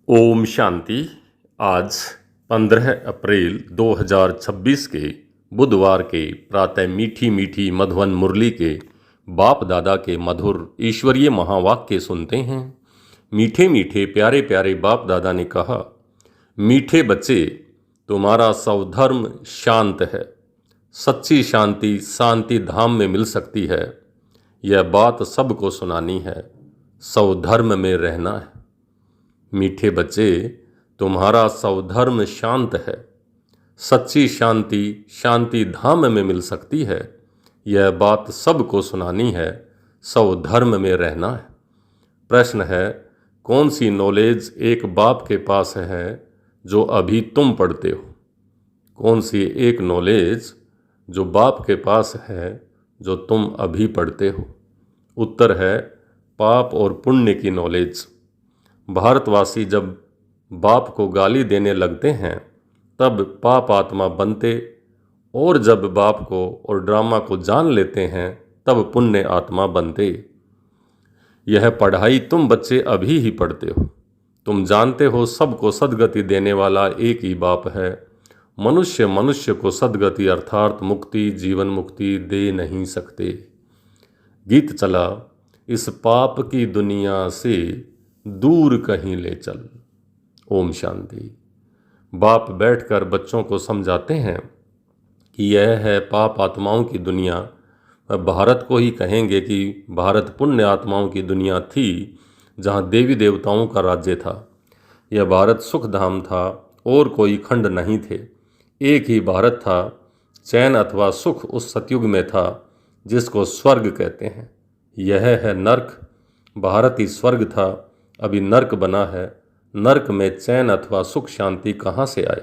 ओम शांति। आज 15 अप्रैल 2026 के बुधवार के प्रातः मीठी मीठी मधुवन मुरली के बाप दादा के मधुर ईश्वरीय महावाक्य सुनते हैं। मीठे मीठे प्यारे प्यारे बाप दादा ने कहा, मीठे बच्चे, तुम्हारा स्वधर्म शांत है। सच्ची शांति शांति धाम में मिल सकती है। यह बात सबको सुनानी है। स्वधर्म में रहना है। मीठे बच्चे, तुम्हारा स्वधर्म शांत है। सच्ची शांति शांति धाम में मिल सकती है। यह बात सबको सुनानी है। स्वधर्म में रहना है। प्रश्न है, कौन सी नॉलेज एक बाप के पास है जो अभी तुम पढ़ते हो? कौन सी एक नॉलेज जो बाप के पास है जो तुम अभी पढ़ते हो? उत्तर है, पाप और पुण्य की नॉलेज। भारतवासी जब बाप को गाली देने लगते हैं तब पाप आत्मा बनते, और जब बाप को और ड्रामा को जान लेते हैं तब पुण्य आत्मा बनते। यह पढ़ाई तुम बच्चे अभी ही पढ़ते हो। तुम जानते हो सबको सद्गति देने वाला एक ही बाप है। मनुष्य मनुष्य को सद्गति अर्थात मुक्ति जीवन मुक्ति दे नहीं सकते। गीत चला, इस पाप की दुनिया से दूर कहीं ले चल। ओम शांति। बाप बैठकर बच्चों को समझाते हैं कि यह है पाप आत्माओं की दुनिया। भारत को ही कहेंगे कि भारत पुण्य आत्माओं की दुनिया थी, जहाँ देवी देवताओं का राज्य था। यह भारत सुख धाम था और कोई खंड नहीं थे। एक ही भारत था। चैन अथवा सुख उस सतयुग में था जिसको स्वर्ग कहते हैं। यह है नर्क। भारत ही स्वर्ग था, अभी नर्क बना है। नर्क में चैन अथवा सुख शांति कहाँ से आए?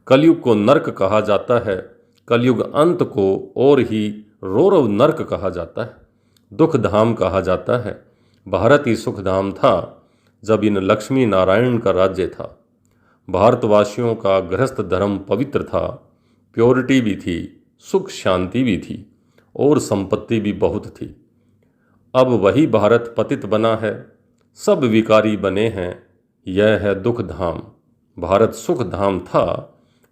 कलयुग को नर्क कहा जाता है। कलयुग अंत को और ही रौरव नर्क कहा जाता है, दुख धाम कहा जाता है। भारत ही सुख धाम था जब इन लक्ष्मी नारायण का राज्य था। भारतवासियों का गृहस्थ धर्म पवित्र था, प्योरिटी भी थी, सुख शांति भी थी और संपत्ति भी बहुत थी। अब वही भारत पतित बना है, सब विकारी बने हैं। यह है दुख धाम। भारत सुख धाम था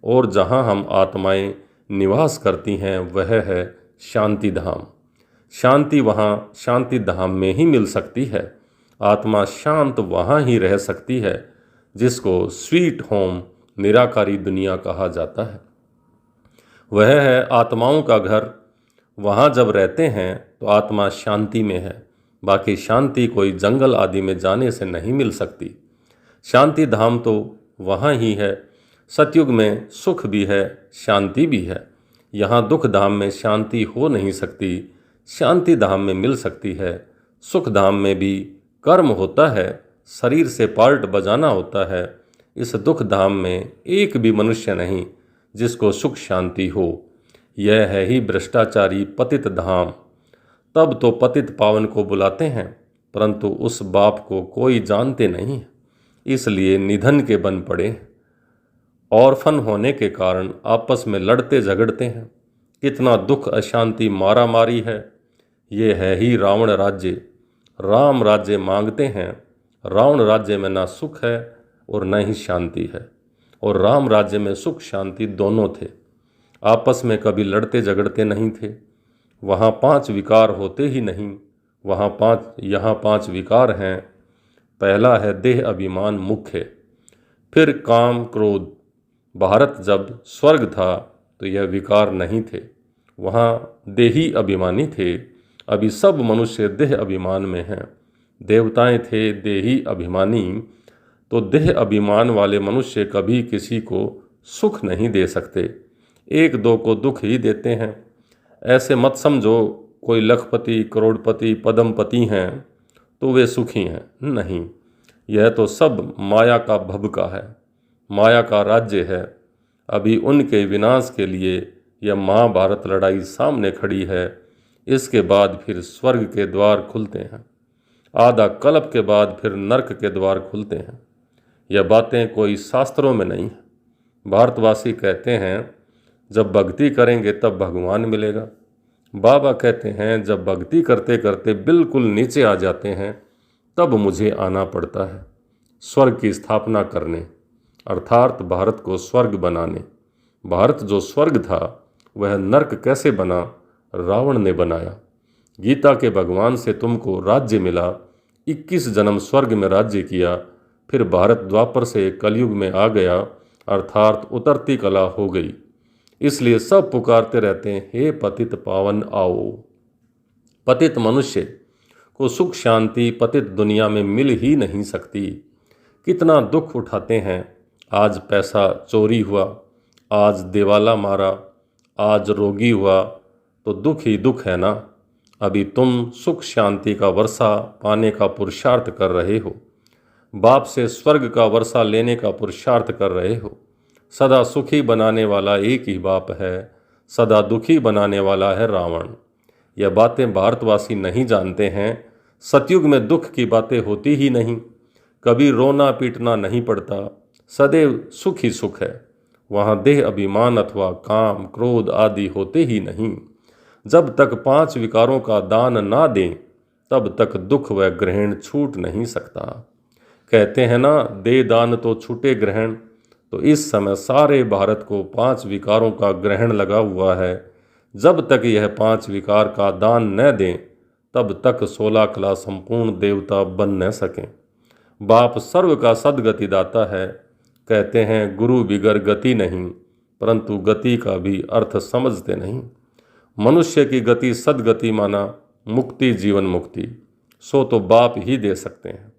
और जहाँ हम आत्माएं निवास करती हैं वह है शांति धाम। शांति वहाँ शांति धाम में ही मिल सकती है। आत्मा शांत वहाँ ही रह सकती है जिसको स्वीट होम निराकारी दुनिया कहा जाता है। वह है आत्माओं का घर। वहाँ जब रहते हैं तो आत्मा शांति में है। बाकी शांति कोई जंगल आदि में जाने से नहीं मिल सकती। शांति धाम तो वहाँ ही है। सतयुग में सुख भी है, शांति भी है। यहाँ दुख धाम में शांति हो नहीं सकती, शांति धाम में मिल सकती है। सुख धाम में भी कर्म होता है, शरीर से पार्ट बजाना होता है। इस दुख धाम में एक भी मनुष्य नहीं जिसको सुख शांति हो। यह है ही भ्रष्टाचारी पतित धाम। तब तो पतित पावन को बुलाते हैं, परंतु उस बाप को कोई जानते नहीं, इसलिए निधन के बन पड़े। ऑर्फन होने के कारण आपस में लड़ते झगड़ते हैं। कितना दुख अशांति मारा मारी है। ये है ही रावण राज्य। राम राज्य मांगते हैं। रावण राज्य में ना सुख है और न ही शांति है, और राम राज्य में सुख शांति दोनों थे। आपस में कभी लड़ते झगड़ते नहीं थे। वहाँ 5 विकार होते ही नहीं। यहाँ 5 विकार हैं। पहला है देह अभिमान मुख्य, फिर काम क्रोध। भारत जब स्वर्ग था तो यह विकार नहीं थे, वहाँ देही अभिमानी थे। अभी सब मनुष्य देह अभिमान में हैं। देवताएं थे देही अभिमानी, तो देह अभिमान वाले मनुष्य कभी किसी को सुख नहीं दे सकते, एक दो को दुख ही देते हैं। ऐसे मत समझो कोई लखपति करोड़पति पद्मपति हैं तो वे सुखी हैं, नहीं। यह तो सब माया का भभका है, माया का राज्य है। अभी उनके विनाश के लिए यह महाभारत लड़ाई सामने खड़ी है। इसके बाद फिर स्वर्ग के द्वार खुलते हैं। आधा कल्प के बाद फिर नरक के द्वार खुलते हैं। यह बातें कोई शास्त्रों में नहीं है। भारतवासी कहते हैं जब भक्ति करेंगे तब भगवान मिलेगा। बाबा कहते हैं जब भक्ति करते करते बिल्कुल नीचे आ जाते हैं तब मुझे आना पड़ता है। स्वर्ग की स्थापना करने, अर्थात भारत को स्वर्ग बनाने। भारत जो स्वर्ग था वह नर्क कैसे बना? रावण ने बनाया। गीता के भगवान से तुमको राज्य मिला, 21 जन्म स्वर्ग में राज्य किया, फिर भारत द्वापर से कलयुग में आ गया, अर्थात उतरती कला हो गई। इसलिए सब पुकारते रहते हैं, हे पतित पावन आओ। पतित मनुष्य को सुख शांति पतित दुनिया में मिल ही नहीं सकती। कितना दुख उठाते हैं, आज पैसा चोरी हुआ, आज दिवाला मारा, आज रोगी हुआ, तो दुख ही दुख है ना। अभी तुम सुख शांति का वर्षा पाने का पुरुषार्थ कर रहे हो, बाप से स्वर्ग का वर्षा लेने का पुरुषार्थ कर रहे हो। सदा सुखी बनाने वाला एक ही बाप है, सदा दुखी बनाने वाला है रावण। यह बातें भारतवासी नहीं जानते हैं। सतयुग में दुख की बातें होती ही नहीं, कभी रोना पीटना नहीं पड़ता, सदैव सुख ही सुख है। वहाँ देह अभिमान अथवा काम क्रोध आदि होते ही नहीं। जब तक 5 विकारों का दान ना दें तब तक दुख व ग्रहण छूट नहीं सकता। कहते हैं ना, दे दान तो छूटे ग्रहण। तो इस समय सारे भारत को 5 विकारों का ग्रहण लगा हुआ है। जब तक यह 5 विकार का दान न दें तब तक 16 कला संपूर्ण देवता बन न सकें। बाप सर्व का सदगति दाता है। कहते हैं गुरु बिगर गति नहीं, परंतु गति का भी अर्थ समझते नहीं। मनुष्य की गति सदगति माना मुक्ति, जीवन मुक्ति, सो तो बाप ही दे सकते हैं।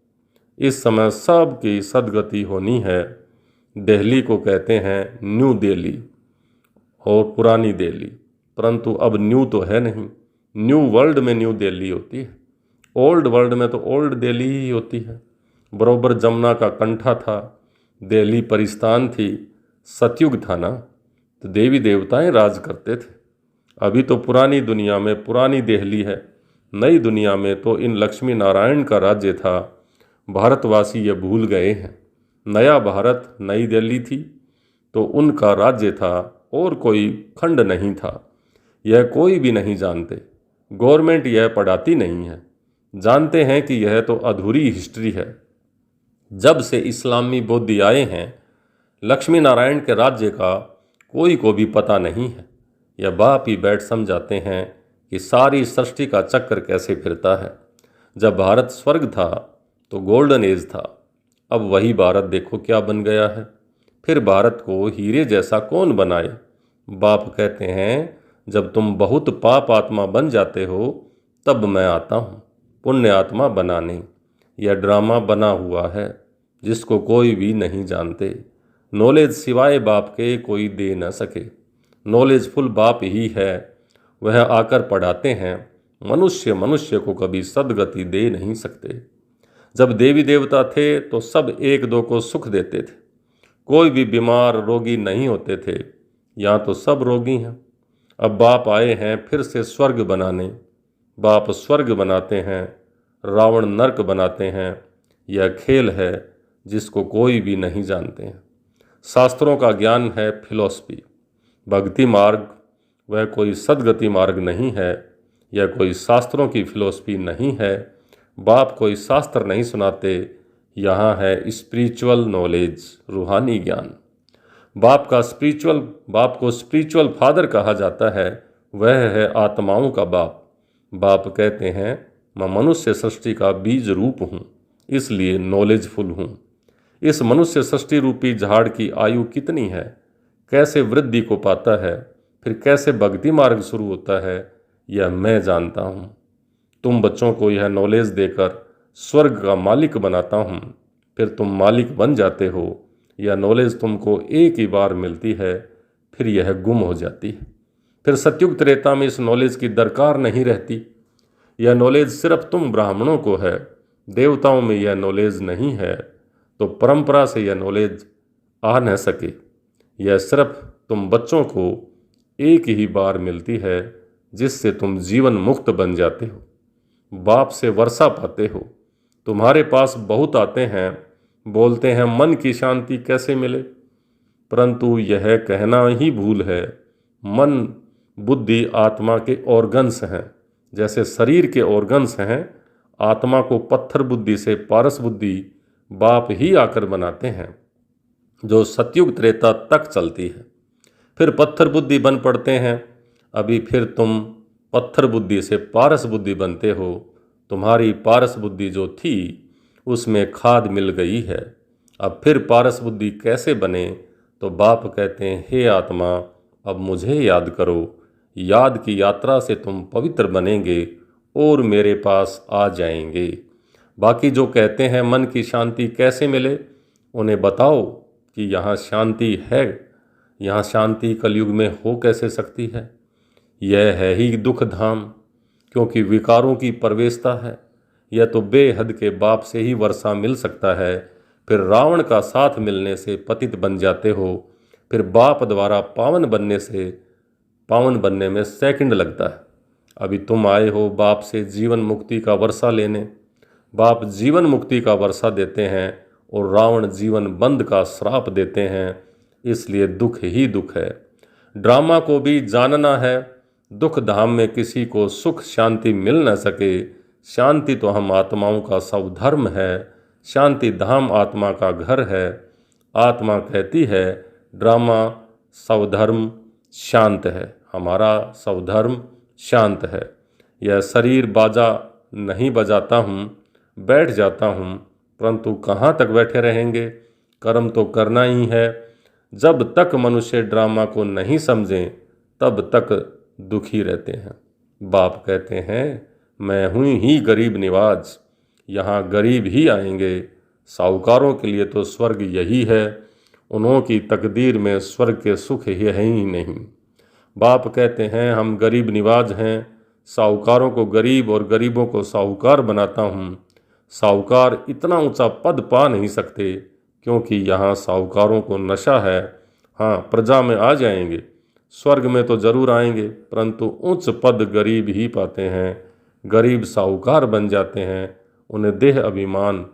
इस समय सबकी सदगति होनी है। दिल्ली को कहते हैं न्यू दिल्ली और पुरानी दिल्ली, परंतु अब न्यू तो है नहीं। न्यू वर्ल्ड में न्यू दिल्ली होती है, ओल्ड वर्ल्ड में तो ओल्ड दिल्ली ही होती है। बरोबर जमुना का कंठा था, दिल्ली परिस्तान थी, सतयुग था ना, तो देवी देवताएं राज करते थे। अभी तो पुरानी दुनिया में पुरानी दिल्ली है, नई दुनिया में तो इन लक्ष्मी नारायण का राज्य था। भारतवासी ये भूल गए हैं। नया भारत नई दिल्ली थी तो उनका राज्य था और कोई खंड नहीं था। यह कोई भी नहीं जानते, गवर्नमेंट यह पढ़ाती नहीं है। जानते हैं कि यह तो अधूरी हिस्ट्री है। जब से इस्लामी बौद्ध आए हैं, लक्ष्मी नारायण के राज्य का कोई को भी पता नहीं है। यह बाप ही बैठ समझाते हैं कि सारी सृष्टि का चक्कर कैसे फिरता है। जब भारत स्वर्ग था तो गोल्डन एज था, अब वही भारत देखो क्या बन गया है। फिर भारत को हीरे जैसा कौन बनाए? बाप कहते हैं जब तुम बहुत पाप आत्मा बन जाते हो तब मैं आता हूँ पुण्य आत्मा बनाने। यह ड्रामा बना हुआ है जिसको कोई भी नहीं जानते। नॉलेज सिवाय बाप के कोई दे न सके। नॉलेजफुल बाप ही है, वह आकर पढ़ाते हैं। मनुष्य मनुष्य को कभी सदगति दे नहीं सकते। जब देवी देवता थे तो सब एक दो को सुख देते थे, कोई भी बीमार रोगी नहीं होते थे। यहाँ तो सब रोगी हैं। अब बाप आए हैं फिर से स्वर्ग बनाने। बाप स्वर्ग बनाते हैं, रावण नरक बनाते हैं। यह खेल है जिसको कोई भी नहीं जानते हैं। शास्त्रों का ज्ञान है फिलॉसफी। भक्ति मार्ग वह कोई सदगति मार्ग नहीं है। यह कोई शास्त्रों की फिलॉसफी नहीं है। बाप कोई शास्त्र नहीं सुनाते। यहाँ है स्पिरिचुअल नॉलेज, रूहानी ज्ञान। बाप को स्पिरिचुअल फादर कहा जाता है। वह है आत्माओं का बाप। बाप कहते हैं मैं मनुष्य सृष्टि का बीज रूप हूँ, इसलिए नॉलेजफुल हूँ। इस मनुष्य सृष्टि रूपी झाड़ की आयु कितनी है, कैसे वृद्धि को पाता है, फिर कैसे भक्ति मार्ग शुरू होता है, यह मैं जानता हूँ। तुम बच्चों को यह नॉलेज देकर स्वर्ग का मालिक बनाता हूँ, फिर तुम मालिक बन जाते हो। यह नॉलेज तुमको एक ही बार मिलती है, फिर यह गुम हो जाती है। फिर सतयुग त्रेता में इस नॉलेज की दरकार नहीं रहती। यह नॉलेज सिर्फ तुम ब्राह्मणों को है, देवताओं में यह नॉलेज नहीं है, तो परंपरा से यह नॉलेज आ न सके। यह सिर्फ तुम बच्चों को एक ही बार मिलती है, जिससे तुम जीवन मुक्त बन जाते हो, बाप से वर्षा पाते हो। तुम्हारे पास बहुत आते हैं, बोलते हैं मन की शांति कैसे मिले, परंतु यह कहना ही भूल है। मन बुद्धि आत्मा के ऑर्गन्स हैं। जैसे शरीर के ऑर्गन्स हैं, आत्मा को पत्थर बुद्धि से पारस बुद्धि बाप ही आकर बनाते हैं, जो सतयुग त्रेता तक चलती है। फिर पत्थर बुद्धि बन पड़ते हैं। अभी फिर तुम पत्थर बुद्धि से पारस बुद्धि बनते हो। तुम्हारी पारस बुद्धि जो थी उसमें खाद मिल गई है। अब फिर पारस बुद्धि कैसे बने? तो बाप कहते हैं, हे आत्मा, अब मुझे याद करो। याद की यात्रा से तुम पवित्र बनेंगे और मेरे पास आ जाएंगे। बाकी जो कहते हैं मन की शांति कैसे मिले, उन्हें बताओ कि यहाँ शांति है। यहाँ शांति कलयुग में हो कैसे सकती है? यह है ही दुख धाम, क्योंकि विकारों की प्रवेशता है। यह तो बेहद के बाप से ही वर्षा मिल सकता है। फिर रावण का साथ मिलने से पतित बन जाते हो। फिर बाप द्वारा पावन बनने में सेकंड लगता है। अभी तुम आए हो बाप से जीवन मुक्ति का वर्षा लेने। बाप जीवन मुक्ति का वर्षा देते हैं और रावण जीवन बंद का श्राप देते हैं। इसलिए दुख ही दुख है। ड्रामा को भी जानना है। दुख धाम में किसी को सुख शांति मिल न सके। शांति तो हम आत्माओं का स्वधर्म है। शांति धाम आत्मा का घर है। आत्मा कहती है ड्रामा स्वधर्म शांत है, हमारा स्वधर्म शांत है। यह शरीर बाजा नहीं बजाता हूँ, बैठ जाता हूँ, परंतु कहाँ तक बैठे रहेंगे? कर्म तो करना ही है। जब तक मनुष्य ड्रामा को नहीं समझें तब तक दुखी रहते हैं। बाप कहते हैं मैं हूँ ही गरीब निवाज, यहाँ गरीब ही आएंगे। साहूकारों के लिए तो स्वर्ग यही है। उन्हों की तकदीर में स्वर्ग के सुख है ही नहीं। बाप कहते हैं हम गरीब निवाज हैं। साहूकारों को गरीब और गरीबों को साहूकार बनाता हूँ। साहूकार इतना ऊंचा पद पा नहीं सकते, क्योंकि यहाँ साहूकारों को नशा है। हाँ, प्रजा में आ जाएंगे, स्वर्ग में तो जरूर आएंगे, परंतु उच्च पद गरीब ही पाते हैं। गरीब साहूकार बन जाते हैं। उन्हें देह अभिमान,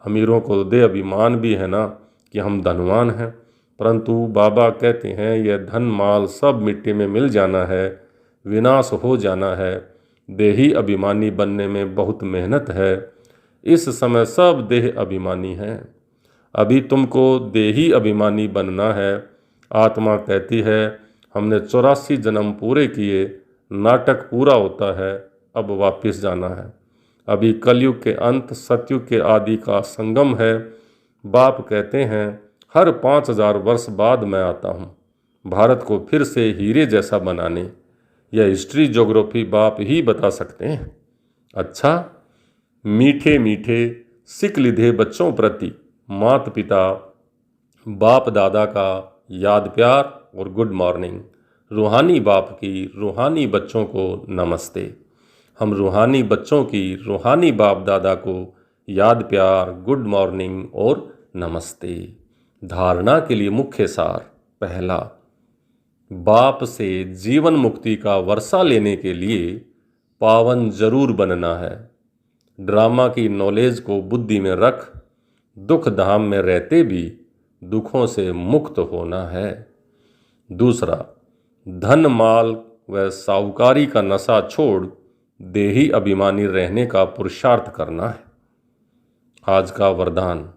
अमीरों को देह अभिमान भी है ना कि हम धनवान हैं, परंतु बाबा कहते हैं यह धन माल सब मिट्टी में मिल जाना है, विनाश हो जाना है। देही अभिमानी बनने में बहुत मेहनत है। इस समय सब देह अभिमानी हैं। अभी तुमको देही अभिमानी बनना है। आत्मा कहती है हमने 84 जन्म पूरे किए, नाटक पूरा होता है, अब वापस जाना है। अभी कलयुग के अंत सतयुग के आदि का संगम है। बाप कहते हैं हर 5000 वर्ष बाद मैं आता हूँ, भारत को फिर से हीरे जैसा बनाने। यह हिस्ट्री ज्योग्राफी बाप ही बता सकते हैं। अच्छा, मीठे मीठे सिक लिधे बच्चों प्रति माता पिता बाप दादा का याद प्यार और गुड मॉर्निंग। रूहानी बाप की रूहानी बच्चों को नमस्ते। हम रूहानी बच्चों की रूहानी बाप दादा को याद प्यार, गुड मॉर्निंग और नमस्ते। धारणा के लिए मुख्य सार। पहला, बाप से जीवन मुक्ति का वर्षा लेने के लिए पावन जरूर बनना है। ड्रामा की नॉलेज को बुद्धि में रख दुख धाम में रहते भी दुखों से मुक्त होना है। दूसरा, धन माल व साहूकारी का नशा छोड़ देही अभिमानी रहने का पुरुषार्थ करना है। आज का वरदान,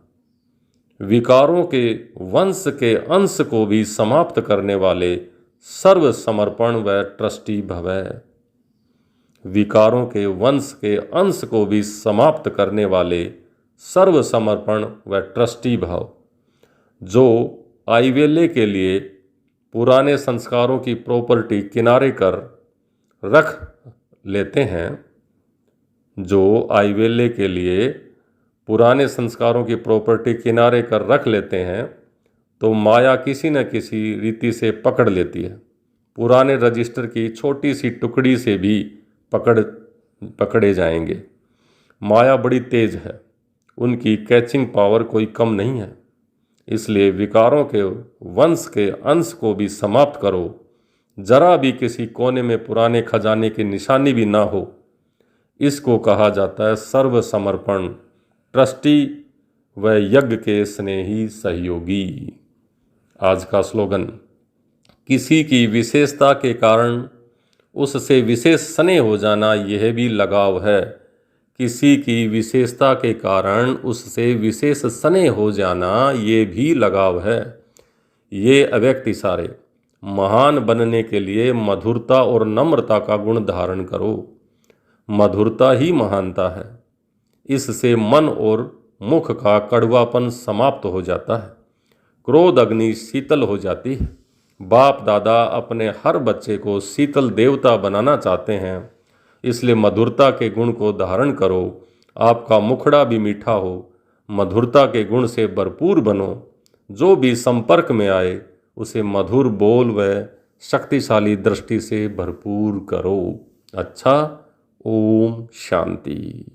विकारों के वंश के अंश को भी समाप्त करने वाले सर्व समर्पण व ट्रस्टी भवै। विकारों के वंश के अंश को भी समाप्त करने वाले सर्व समर्पण व ट्रस्टी भाव। जो आईवेले के लिए पुराने संस्कारों की प्रॉपर्टी किनारे कर रख लेते हैं, जो आईवेले के लिए पुराने संस्कारों की प्रॉपर्टी किनारे कर रख लेते हैं, तो माया किसी न किसी रीति से पकड़ लेती है। पुराने रजिस्टर की छोटी सी टुकड़ी से भी पकड़े जाएंगे। माया बड़ी तेज है, उनकी कैचिंग पावर कोई कम नहीं है। इसलिए विकारों के वंश के अंश को भी समाप्त करो। जरा भी किसी कोने में पुराने खजाने की निशानी भी ना हो। इसको कहा जाता है सर्व समर्पण, ट्रस्टी व यज्ञ के स्नेही सहयोगी। आज का स्लोगन, किसी की विशेषता के कारण उससे विशेष स्नेह हो जाना यह भी लगाव है। किसी की विशेषता के कारण उससे विशेष स्नेह हो जाना, ये भी लगाव है। ये अव्यक्त इशारे। महान बनने के लिए मधुरता और नम्रता का गुण धारण करो। मधुरता ही महानता है। इससे मन और मुख का कड़वापन समाप्त हो जाता है। क्रोध अग्नि शीतल हो जाती है। बाप दादा अपने हर बच्चे को शीतल देवता बनाना चाहते हैं, इसलिए मधुरता के गुण को धारण करो। आपका मुखड़ा भी मीठा हो, मधुरता के गुण से भरपूर बनो। जो भी संपर्क में आए उसे मधुर बोल व शक्तिशाली दृष्टि से भरपूर करो। अच्छा, ओम शांति।